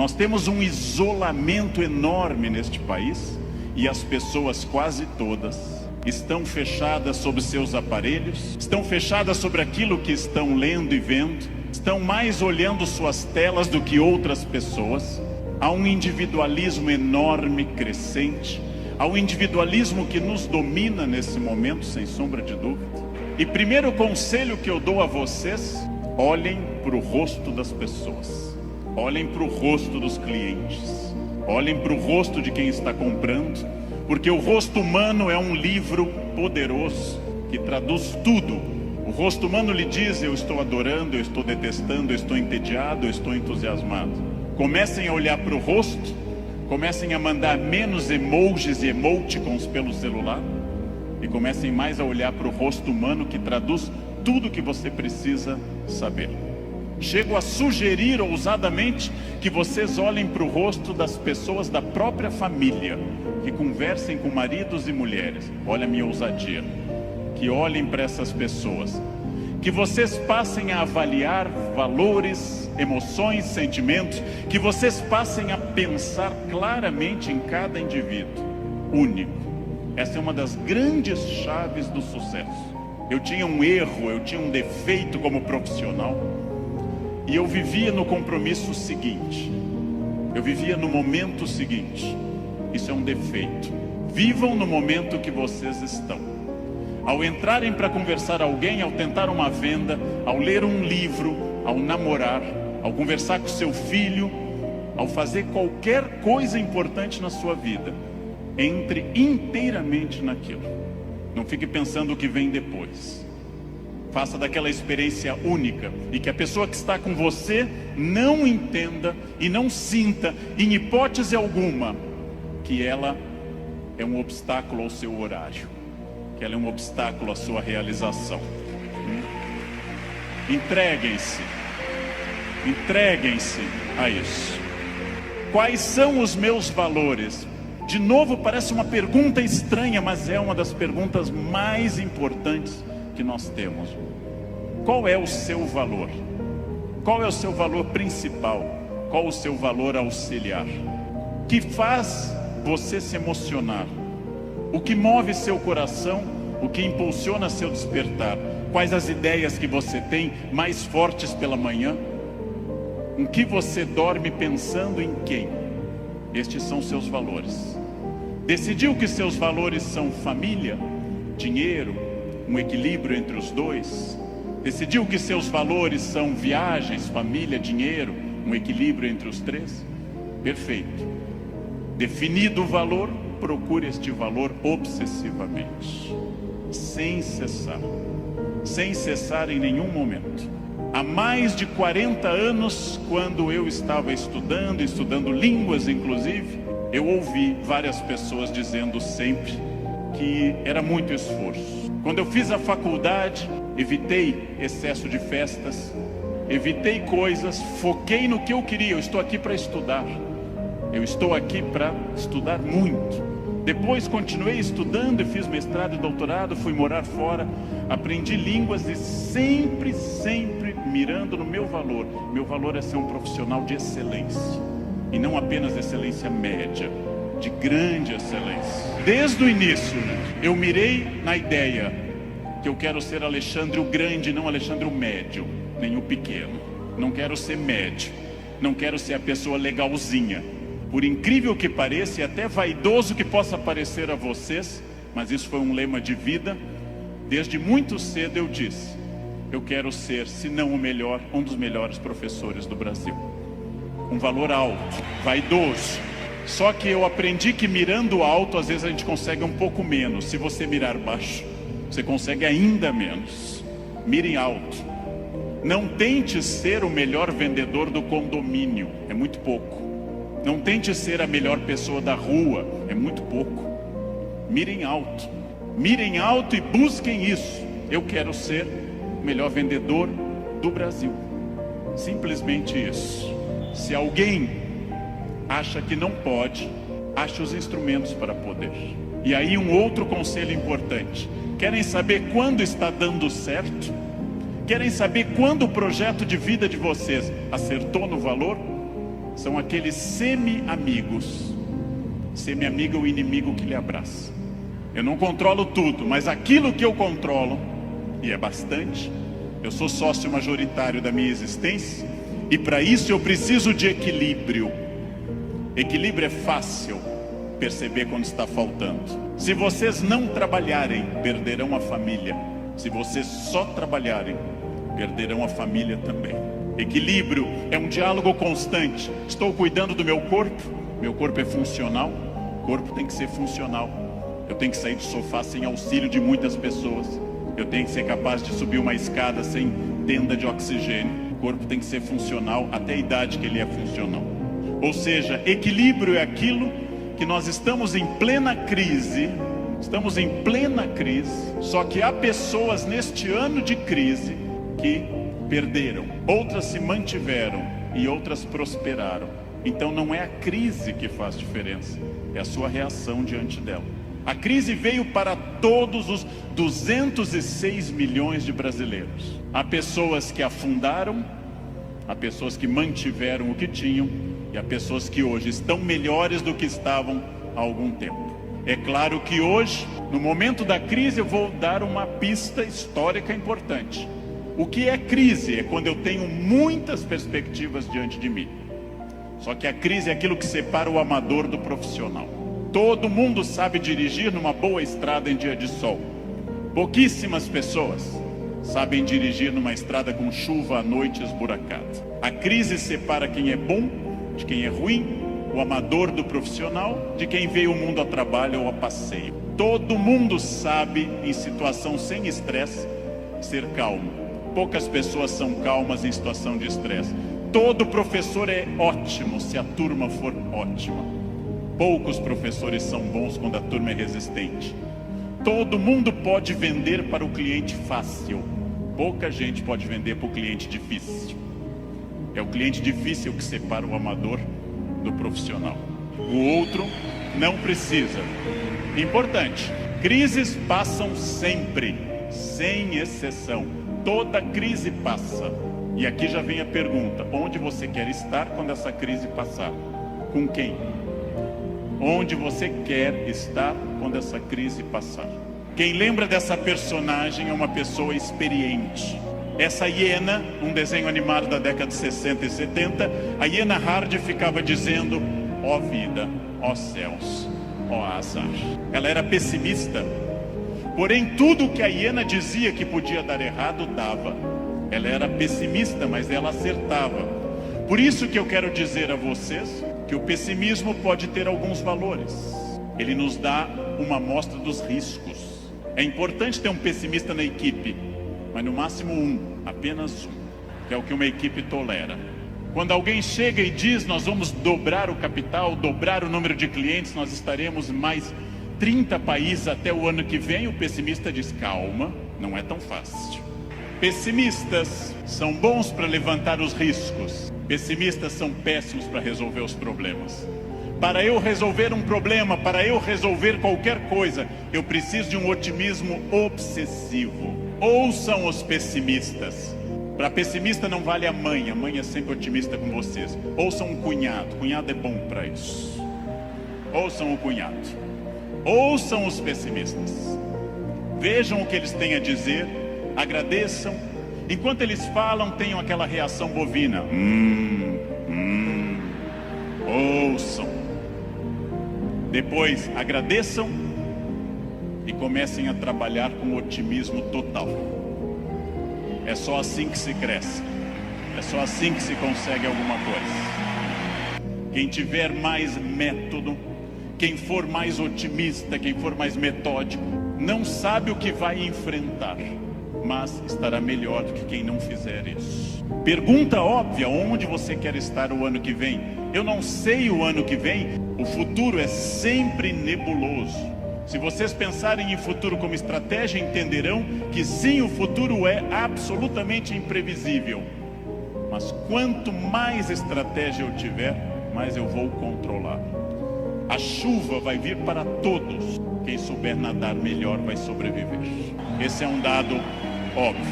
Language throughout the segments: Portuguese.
Nós temos um isolamento enorme neste país e as pessoas quase todas estão fechadas sobre seus aparelhos, estão fechadas sobre aquilo que estão lendo e vendo, estão mais olhando suas telas do que outras pessoas. Há um individualismo enorme, crescente, há um individualismo que nos domina nesse momento, sem sombra de dúvida. E primeiro conselho que eu dou a vocês: olhem para o rosto das pessoas, olhem para o rosto dos clientes, olhem para o rosto de quem está comprando, porque o rosto humano é um livro poderoso que traduz tudo. O rosto humano lhe diz: eu estou adorando, eu estou detestando, eu estou entediado, eu estou entusiasmado. Comecem a olhar para o rosto, comecem a mandar menos emojis e emoticons pelo celular e comecem mais a olhar para o rosto humano, que traduz tudo que você precisa saber. Chego a sugerir ousadamente que vocês olhem para o rosto das pessoas da própria família, que conversem com maridos e mulheres. Olha a minha ousadia. Que olhem para essas pessoas, que vocês passem a avaliar valores, emoções, sentimentos, que vocês passem a pensar claramente em cada indivíduo único. Essa é uma das grandes chaves do sucesso. Eu tinha um erro, eu tinha um defeito como profissional, e eu vivia no compromisso seguinte, eu vivia no momento seguinte. Isso é um defeito. Vivam no momento que vocês estão. Ao entrarem para conversar alguém, ao tentar uma venda, ao ler um livro, ao namorar, ao conversar com seu filho, ao fazer qualquer coisa importante na sua vida, entre inteiramente naquilo. Não fique pensando o que vem depois. Faça daquela experiência única, e que a pessoa que está com você não entenda e não sinta, em hipótese alguma, que ela é um obstáculo ao seu horário, que ela é um obstáculo à sua realização. Entreguem-se a isso. Quais são os meus valores? De novo, parece uma pergunta estranha, mas é uma das perguntas mais importantes que nós temos. Qual é o seu valor? Qual é o seu valor principal? Qual o seu valor auxiliar? Que faz você se emocionar? O que move seu coração? O que impulsiona seu despertar? Quais as ideias que você tem mais fortes pela manhã? Em que você dorme pensando em quem? Estes são seus valores. Decidiu que seus valores são família, dinheiro, um equilíbrio entre os dois? Decidiu que seus valores são viagens, família, dinheiro, um equilíbrio entre os três? Perfeito. Definido o valor, procure este valor obsessivamente, sem cessar em nenhum momento. Há mais de 40 anos, quando eu estava estudando línguas inclusive, eu ouvi várias pessoas dizendo sempre que era muito esforço. Quando eu fiz a faculdade, evitei excesso de festas, evitei coisas, foquei no que eu queria. Eu estou aqui para estudar, eu estou aqui para estudar muito. Depois continuei estudando e fiz mestrado e doutorado, fui morar fora, aprendi línguas e sempre mirando no meu valor. Meu valor é ser um profissional de excelência, e não apenas excelência média, de grande excelência. Desde o início, eu mirei na ideia que eu quero ser Alexandre o Grande, não Alexandre o Médio, nem o Pequeno. Não quero ser médio, não quero ser a pessoa legalzinha. Por incrível que pareça, e até vaidoso que possa parecer a vocês, mas isso foi um lema de vida. Desde muito cedo eu disse: eu quero ser, se não o melhor, um dos melhores professores do Brasil. Um valor alto, vaidoso. Só que eu aprendi que mirando alto, às vezes a gente consegue um pouco menos. Se você mirar baixo, você consegue ainda menos. Mire alto. Não tente ser o melhor vendedor do condomínio, é muito pouco. Não tente ser a melhor pessoa da rua, é muito pouco. Mirem alto. Mirem alto e busquem isso. Eu quero ser o melhor vendedor do Brasil. Simplesmente isso. Se alguém acha que não pode, ache os instrumentos para poder. E aí um outro conselho importante. Querem saber quando está dando certo? Querem saber quando o projeto de vida de vocês acertou no valor? são aqueles semi-amigos. Semi-amigo é o inimigo que lhe abraça. Eu não controlo tudo, mas aquilo que eu controlo, e é bastante, eu sou sócio majoritário da minha existência, e para isso eu preciso de equilíbrio. Equilíbrio é fácil perceber quando está faltando. Se vocês não trabalharem, perderão a família. Se vocês só trabalharem, perderão a família também. Equilíbrio é um diálogo constante. Estou cuidando do meu corpo é funcional, o corpo tem que ser funcional. Eu tenho que sair do sofá sem auxílio de muitas pessoas. Eu tenho que ser capaz de subir uma escada sem tenda de oxigênio. O corpo tem que ser funcional até a idade que ele é funcional. Ou seja, equilíbrio é aquilo que nós estamos em plena crise. Estamos em plena crise, só que há pessoas neste ano de crise que perderam, outras se mantiveram e outras prosperaram. Então não é a crise que faz diferença, é a sua reação diante dela. A crise veio para todos os 206 milhões de brasileiros. Há pessoas que afundaram, há pessoas que mantiveram o que tinham, e há pessoas que hoje estão melhores do que estavam há algum tempo. É claro que hoje, no momento da crise, eu vou dar uma pista histórica importante. O que é crise? É quando eu tenho muitas perspectivas diante de mim. Só que a crise é aquilo que separa o amador do profissional. Todo mundo sabe dirigir numa boa estrada em dia de sol. Pouquíssimas pessoas sabem dirigir numa estrada com chuva à noite esburacada. A crise separa quem é bom de quem é ruim, o amador do profissional, de quem veio o mundo a trabalho ou a passeio. Todo mundo sabe, em situação sem estresse, ser calmo. Poucas pessoas são calmas em situação de estresse. Todo professor é ótimo se a turma for ótima. Poucos professores são bons quando a turma é resistente. Todo mundo pode vender para o cliente fácil. Pouca gente pode vender para o cliente difícil. É o cliente difícil que separa o amador do profissional. O outro não precisa. Importante, crises passam sempre, sem exceção. Toda crise passa. E aqui já vem a pergunta: onde você quer estar quando essa crise passar? Com quem? Onde você quer estar quando essa crise passar? Quem lembra dessa personagem é uma pessoa experiente. Essa hiena, um desenho animado da década de 60 e 70, a hiena Hard ficava dizendo: ó vida, ó céus, ó azar. Ela era pessimista, porém tudo que a hiena dizia que podia dar errado, dava. Ela era pessimista, mas ela acertava. Por isso que eu quero dizer a vocês que o pessimismo pode ter alguns valores. Ele nos dá uma amostra dos riscos. É importante ter um pessimista na equipe, mas no máximo apenas um, que é o que uma equipe tolera. Quando alguém chega e diz: nós vamos dobrar o capital, dobrar o número de clientes, nós estaremos em mais 30 países até o ano que vem, o pessimista diz: calma, não é tão fácil. Pessimistas são bons para levantar os riscos. Pessimistas são péssimos para resolver os problemas. Para eu resolver um problema, para eu resolver qualquer coisa, eu preciso de um otimismo obsessivo. Ouçam os pessimistas. Para pessimista não vale a mãe é sempre otimista com vocês. Ouçam um cunhado é bom para isso. Ouçam o cunhado. Ouçam os pessimistas. Vejam o que eles têm a dizer, agradeçam. Enquanto eles falam, tenham aquela reação bovina. Ouçam. Depois agradeçam e comecem a trabalhar com otimismo total. É só assim que se cresce. É só assim que se consegue alguma coisa. Quem tiver mais método, quem for mais otimista, quem for mais metódico, não sabe o que vai enfrentar, mas estará melhor do que quem não fizer isso. Pergunta óbvia: onde você quer estar o ano que vem? Eu não sei o ano que vem. O futuro é sempre nebuloso. Se vocês pensarem em futuro como estratégia, entenderão que sim, o futuro é absolutamente imprevisível. Mas quanto mais estratégia eu tiver, mais eu vou controlar. A chuva vai vir para todos. Quem souber nadar melhor vai sobreviver. Esse é um dado óbvio.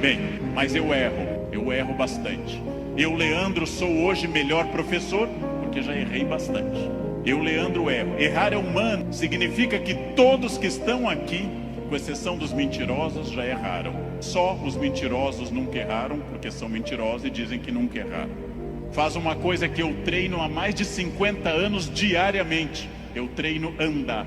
Bem, mas eu erro bastante. Eu, Leandro, sou hoje melhor professor, porque já errei bastante. Eu, Leandro, erro. Errar é humano, significa que todos que estão aqui, com exceção dos mentirosos, já erraram. Só os mentirosos nunca erraram, porque são mentirosos e dizem que nunca erraram. Faz uma coisa que eu treino há mais de 50 anos diariamente. Eu treino andar.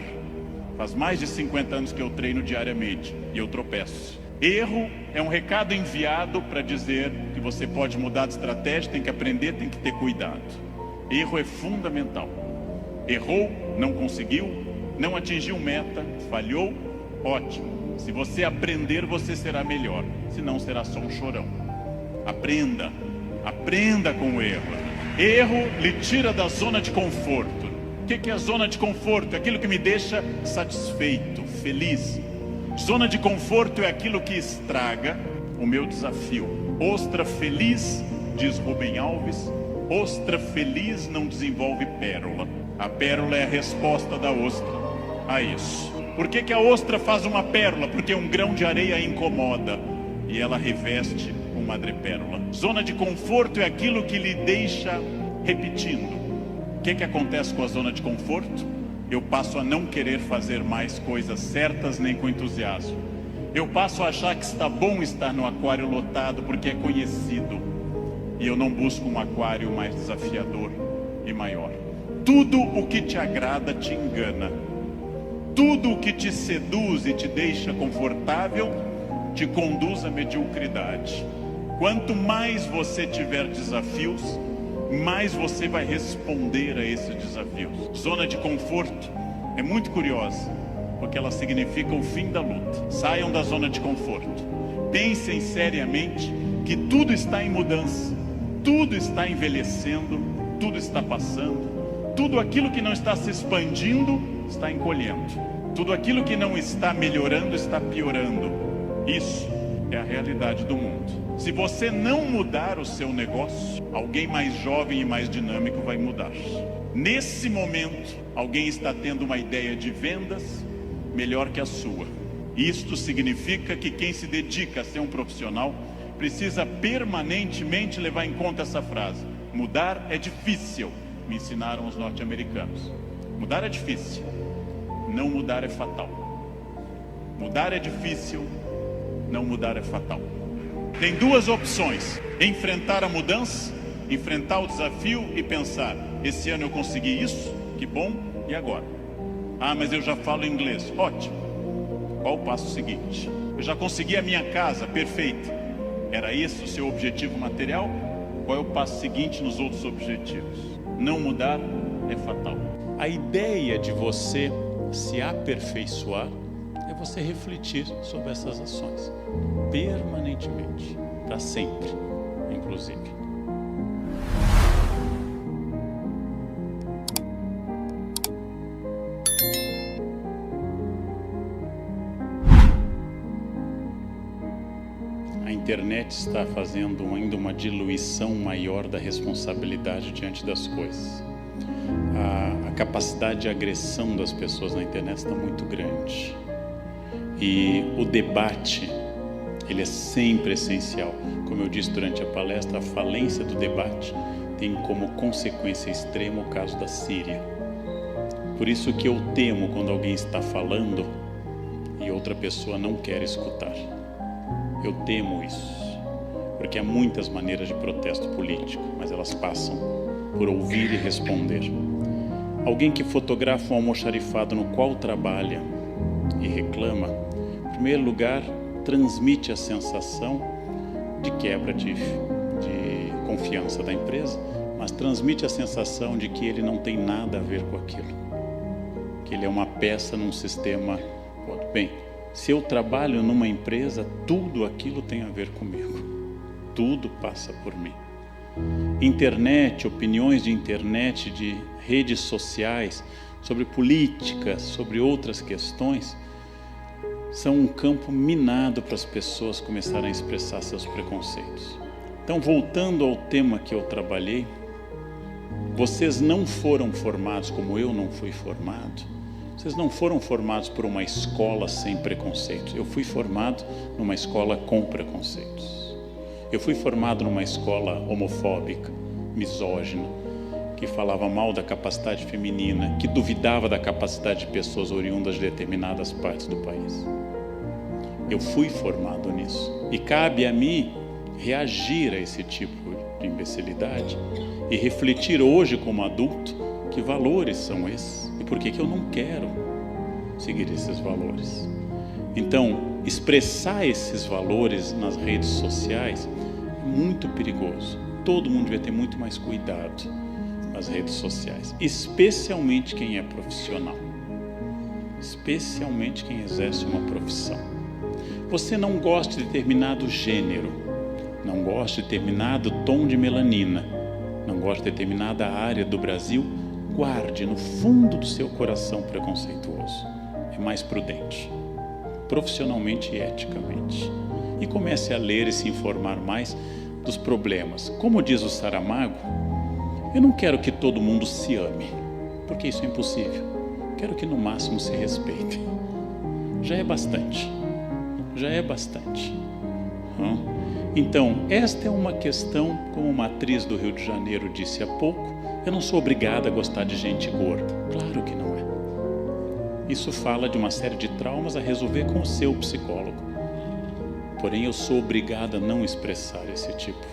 Faz mais de 50 anos que eu treino diariamente e eu tropeço. Erro é um recado enviado para dizer que você pode mudar de estratégia, tem que aprender, tem que ter cuidado. Erro é fundamental. Errou, não conseguiu, não atingiu meta, falhou, ótimo. Se você aprender, você será melhor. Senão será só um chorão. Aprenda. Aprenda com o erro. Erro lhe tira da zona de conforto. O que é a zona de conforto? É aquilo que me deixa satisfeito, feliz. Zona de conforto é aquilo que estraga o meu desafio. Ostra feliz, diz Rubem Alves, ostra feliz não desenvolve pérola. A pérola é a resposta da ostra a isso. Por que a ostra faz uma pérola? Porque um grão de areia a incomoda e ela reveste uma madrepérola. Zona de conforto é aquilo que lhe deixa repetindo. O que acontece com a zona de conforto? Eu passo a não querer fazer mais coisas certas nem com entusiasmo. Eu passo a achar que está bom estar no aquário lotado porque é conhecido. E eu não busco um aquário mais desafiador e maior. Tudo o que te agrada te engana. Tudo o que te seduz e te deixa confortável te conduz à mediocridade. Quanto mais você tiver desafios, mais você vai responder a esses desafios. Zona de conforto é muito curiosa, porque ela significa o fim da luta. Saiam da zona de conforto. Pensem seriamente que tudo está em mudança, tudo está envelhecendo, tudo está passando. Tudo aquilo que não está se expandindo está encolhendo. Tudo aquilo que não está melhorando está piorando. Isso é a realidade do mundo. Se você não mudar o seu negócio, alguém mais jovem e mais dinâmico vai mudar. Nesse momento, alguém está tendo uma ideia de vendas melhor que a sua. Isto significa que quem se dedica a ser um profissional precisa permanentemente levar em conta essa frase: mudar é difícil, me ensinaram os norte-americanos. Mudar é difícil, não mudar é fatal. Mudar é difícil, não mudar é fatal. Tem duas opções: enfrentar a mudança, enfrentar o desafio e pensar: esse ano eu consegui isso, que bom, e agora? Ah, mas eu já falo inglês, ótimo. Qual o passo seguinte? Eu já consegui a minha casa, perfeito. Era esse o seu objetivo material? Qual é o passo seguinte nos outros objetivos? Não mudar é fatal. A ideia de você se aperfeiçoar é você refletir sobre essas ações permanentemente, para sempre, inclusive. A internet está fazendo ainda uma diluição maior da responsabilidade diante das coisas. A capacidade de agressão das pessoas na internet está muito grande. E o debate, ele é sempre essencial. Como eu disse durante a palestra, a falência do debate tem como consequência extrema o caso da Síria. Por isso que eu temo quando alguém está falando e outra pessoa não quer escutar. Eu temo isso, porque há muitas maneiras de protesto político, mas elas passam por ouvir e responder. Alguém que fotografa um almoxarifado no qual trabalha e reclama, em primeiro lugar, transmite a sensação de quebra de confiança da empresa, mas transmite a sensação de que ele não tem nada a ver com aquilo, que ele é uma peça num sistema. Bem, se eu trabalho numa empresa, tudo aquilo tem a ver comigo, tudo passa por mim. Internet, opiniões de internet, de redes sociais, sobre política, sobre outras questões, são um campo minado para as pessoas começarem a expressar seus preconceitos. Então, voltando ao tema que eu trabalhei, vocês não foram formados como eu não fui formado. Vocês não foram formados por uma escola sem preconceitos. Eu fui formado numa escola com preconceitos. Eu fui formado numa escola homofóbica, misógina, que falava mal da capacidade feminina, que duvidava da capacidade de pessoas oriundas de determinadas partes do país. Eu fui formado nisso. E cabe a mim reagir a esse tipo de imbecilidade e refletir hoje como adulto que valores são esses e por que eu não quero seguir esses valores. Então, expressar esses valores nas redes sociais é muito perigoso. Todo mundo devia ter muito mais cuidado nas redes sociais, especialmente quem é profissional, especialmente quem exerce uma profissão. Você não gosta de determinado gênero, não gosta de determinado tom de melanina, não gosta de determinada área do Brasil, guarde no fundo do seu coração preconceituoso. É mais prudente, profissionalmente e eticamente. E comece a ler e se informar mais dos problemas. Como diz o Saramago, eu não quero que todo mundo se ame, porque isso é impossível. Quero que no máximo se respeitem. Já é bastante. Já é bastante. Então, esta é uma questão, como uma atriz do Rio de Janeiro disse há pouco, eu não sou obrigada a gostar de gente gorda. Claro que não é. Isso fala de uma série de traumas a resolver com o seu psicólogo. Porém, eu sou obrigado a não expressar esse tipo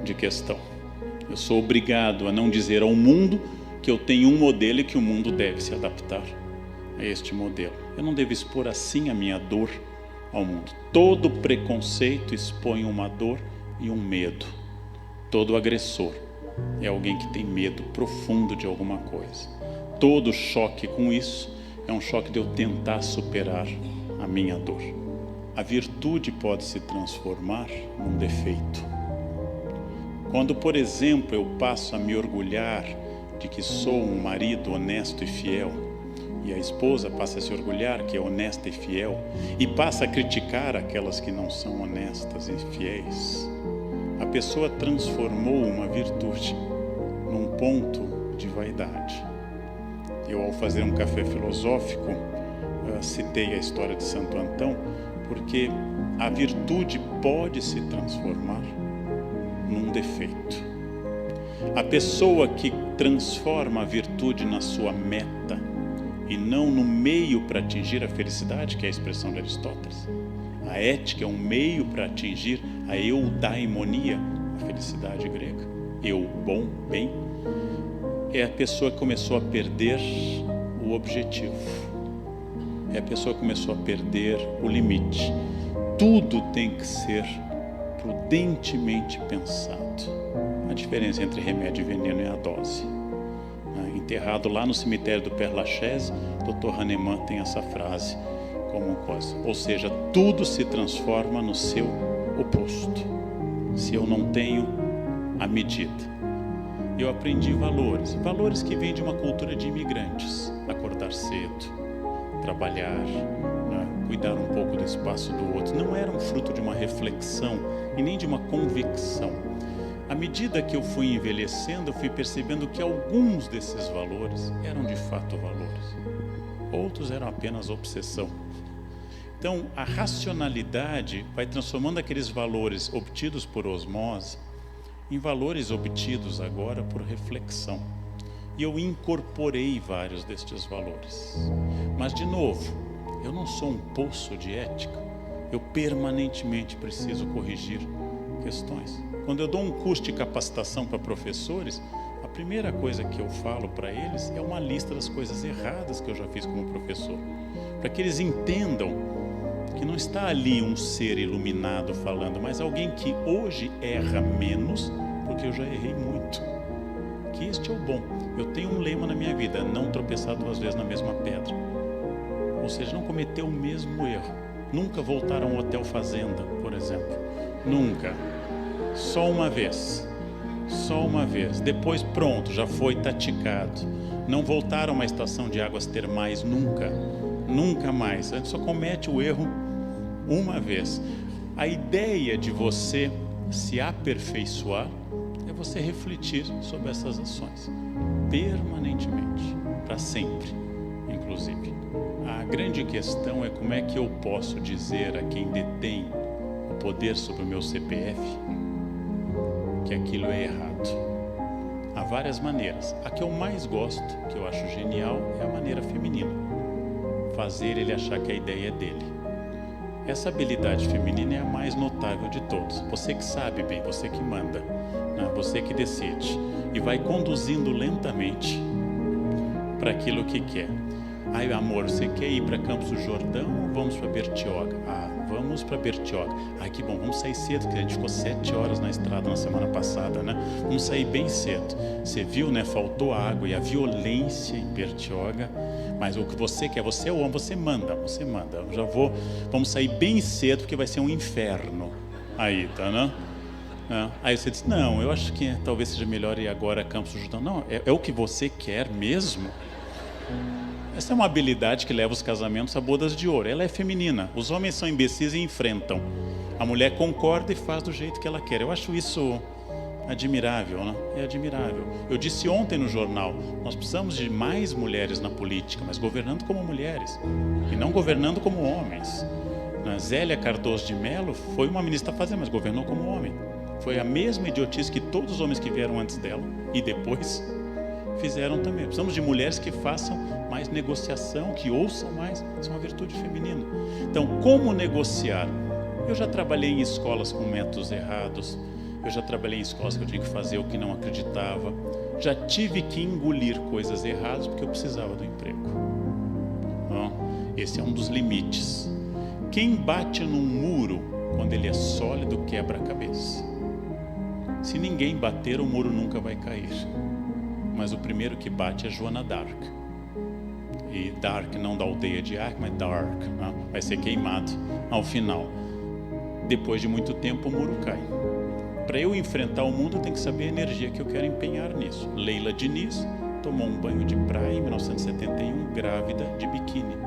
de questão. Eu sou obrigado a não dizer ao mundo que eu tenho um modelo e que o mundo deve se adaptar a este modelo. Eu não devo expor assim a minha dor ao mundo. Todo preconceito expõe uma dor e um medo. Todo agressor é alguém que tem medo profundo de alguma coisa. Todo choque com isso é um choque de eu tentar superar a minha dor. A virtude pode se transformar num defeito. Quando, por exemplo, eu passo a me orgulhar de que sou um marido honesto e fiel, e a esposa passa a se orgulhar que é honesta e fiel, e passa a criticar aquelas que não são honestas e fiéis, a pessoa transformou uma virtude num ponto de vaidade. Eu, ao fazer um café filosófico, citei a história de Santo Antão, porque a virtude pode se transformar num defeito. A pessoa que transforma a virtude na sua meta e não no meio para atingir a felicidade, que é a expressão de Aristóteles. A ética é um meio para atingir a eudaimonia, a felicidade grega. Eu, bom, bem, é a pessoa que começou a perder o objetivo. É a pessoa que começou a perder o limite. Tudo tem que ser prudentemente pensado. A diferença entre remédio e veneno é a dose. Enterrado lá no cemitério do Père Lachaise, Dr. Hahnemann tem essa frase como coisa. Ou seja, tudo se transforma no seu oposto. Se eu não tenho a medida. Eu aprendi valores que vêm de uma cultura de imigrantes. Acordar cedo, trabalhar, cuidar um pouco do espaço do outro. Não era um fruto de uma reflexão e nem de uma convicção. À medida que eu fui envelhecendo, eu fui percebendo que alguns desses valores eram de fato valores. Outros eram apenas obsessão. Então, a racionalidade vai transformando aqueles valores obtidos por osmose em valores obtidos agora por reflexão. E eu incorporei vários destes valores. Mas, de novo, eu não sou um poço de ética. Eu permanentemente preciso corrigir questões. Quando eu dou um curso de capacitação para professores, a primeira coisa que eu falo para eles é uma lista das coisas erradas que eu já fiz como professor. Para que eles entendam que não está ali um ser iluminado falando, mas alguém que hoje erra menos, porque eu já errei muito. Que este é o bom. Eu tenho um lema na minha vida: não tropeçar duas vezes na mesma pedra. Ou seja, não cometer o mesmo erro. Nunca voltar a um hotel fazenda, por exemplo. Nunca. Só uma vez. Só uma vez. Depois pronto, já foi taticado. Não voltar a uma estação de águas termais nunca. Nunca mais. A gente só comete o erro uma vez. A ideia de você se aperfeiçoar é você refletir sobre essas ações. Permanentemente. Para sempre, inclusive. A grande questão é como é que eu posso dizer a quem detém o poder sobre o meu CPF, que aquilo é errado. Há várias maneiras. A que eu mais gosto, que eu acho genial, é a maneira feminina. Fazer ele achar que a ideia é dele. Essa habilidade feminina é a mais notável de todos. Você que sabe bem, você que manda, né? Você que decide e vai conduzindo lentamente para aquilo que quer. Ai, amor, você quer ir para Campos do Jordão ou vamos para Bertioga? Ah, vamos para Bertioga. Ai, que bom, vamos sair cedo, porque a gente ficou 7 horas na estrada na semana passada, né? Vamos sair bem cedo. Você viu, né? Faltou água e a violência em Bertioga. Mas o que você quer, você é o homem, você manda. Eu já vou, vamos sair bem cedo, porque vai ser um inferno aí, tá, né? Aí você diz, não, eu acho que talvez seja melhor ir agora a Campos do Jordão. Não, é o que você quer mesmo? Essa é uma habilidade que leva os casamentos a bodas de ouro. Ela é feminina. Os homens são imbecis e enfrentam. A mulher concorda e faz do jeito que ela quer. Eu acho isso admirável, né? É admirável. Eu disse ontem no jornal, nós precisamos de mais mulheres na política, mas governando como mulheres e não governando como homens. Zélia Cardoso de Mello foi uma ministra fazenda, mas governou como homem. Foi a mesma idiotice que todos os homens que vieram antes dela e depois fizeram também. Precisamos de mulheres que façam mais negociação, que ouçam mais. Isso é uma virtude feminina. Então, como negociar? Eu já trabalhei em escolas com métodos errados. Eu já trabalhei em escolas que eu tinha que fazer o que não acreditava. Já tive que engolir coisas erradas porque eu precisava do emprego. Esse é um dos limites. Quem bate num muro, quando ele é sólido, quebra a cabeça. Se ninguém bater, o muro nunca vai cair. Mas o primeiro que bate é Joana d'Arc. E Dark não da aldeia de Arc, mas Dark, né? Vai ser queimado ao final. Depois de muito tempo o muro cai. Para eu enfrentar o mundo eu tenho que saber a energia que eu quero empenhar nisso. Leila Diniz tomou um banho de praia em 1971, grávida de biquíni.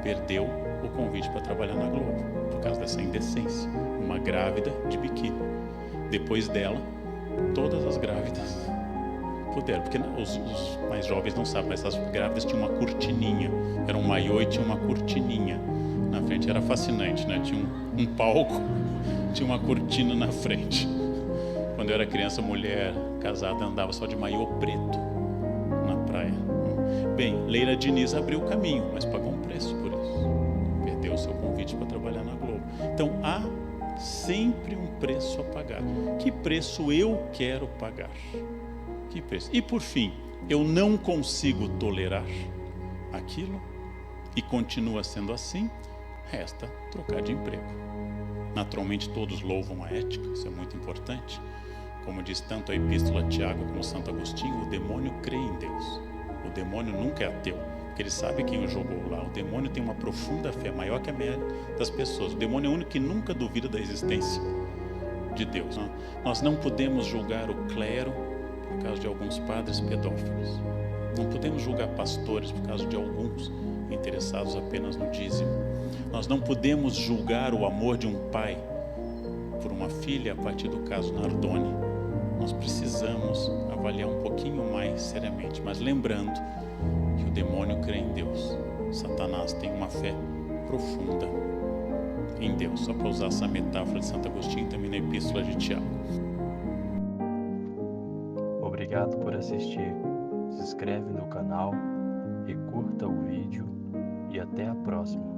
Perdeu o convite para trabalhar na Globo, por causa dessa indecência. Uma grávida de biquíni. Depois dela, todas as grávidas puderam, porque os mais jovens não sabem, mas as grávidas tinham uma cortininha, era um maiô e tinha uma cortininha na frente, era fascinante, né? Tinha um palco, tinha uma cortina na frente. Quando eu era criança, mulher casada andava só de maiô preto na praia. Bem, Leila Diniz abriu o caminho, mas pagou um preço por isso. Perdeu o seu convite para trabalhar na Globo. Então há sempre um preço a pagar. Que preço eu quero pagar? Que preço? E por fim, eu não consigo tolerar aquilo e continua sendo assim, resta trocar de emprego. Naturalmente todos louvam a ética, isso é muito importante. Como diz tanto a Epístola a Tiago como Santo Agostinho, o demônio crê em Deus. O demônio nunca é ateu, porque ele sabe quem o jogou lá. O demônio tem uma profunda fé, maior que a média das pessoas. O demônio é o único que nunca duvida da existência de Deus. Nós não podemos julgar o clero por causa de alguns padres pedófilos. Não podemos julgar pastores por causa de alguns interessados apenas no dízimo. Nós não podemos julgar o amor de um pai por uma filha a partir do caso Nardoni. Nós precisamos avaliar um pouquinho mais seriamente, mas lembrando que o demônio crê em Deus. Satanás tem uma fé profunda em Deus, só para usar essa metáfora de Santo Agostinho também na Epístola de Tiago. Obrigado por assistir. Se inscreve no canal e curta o vídeo e até a próxima.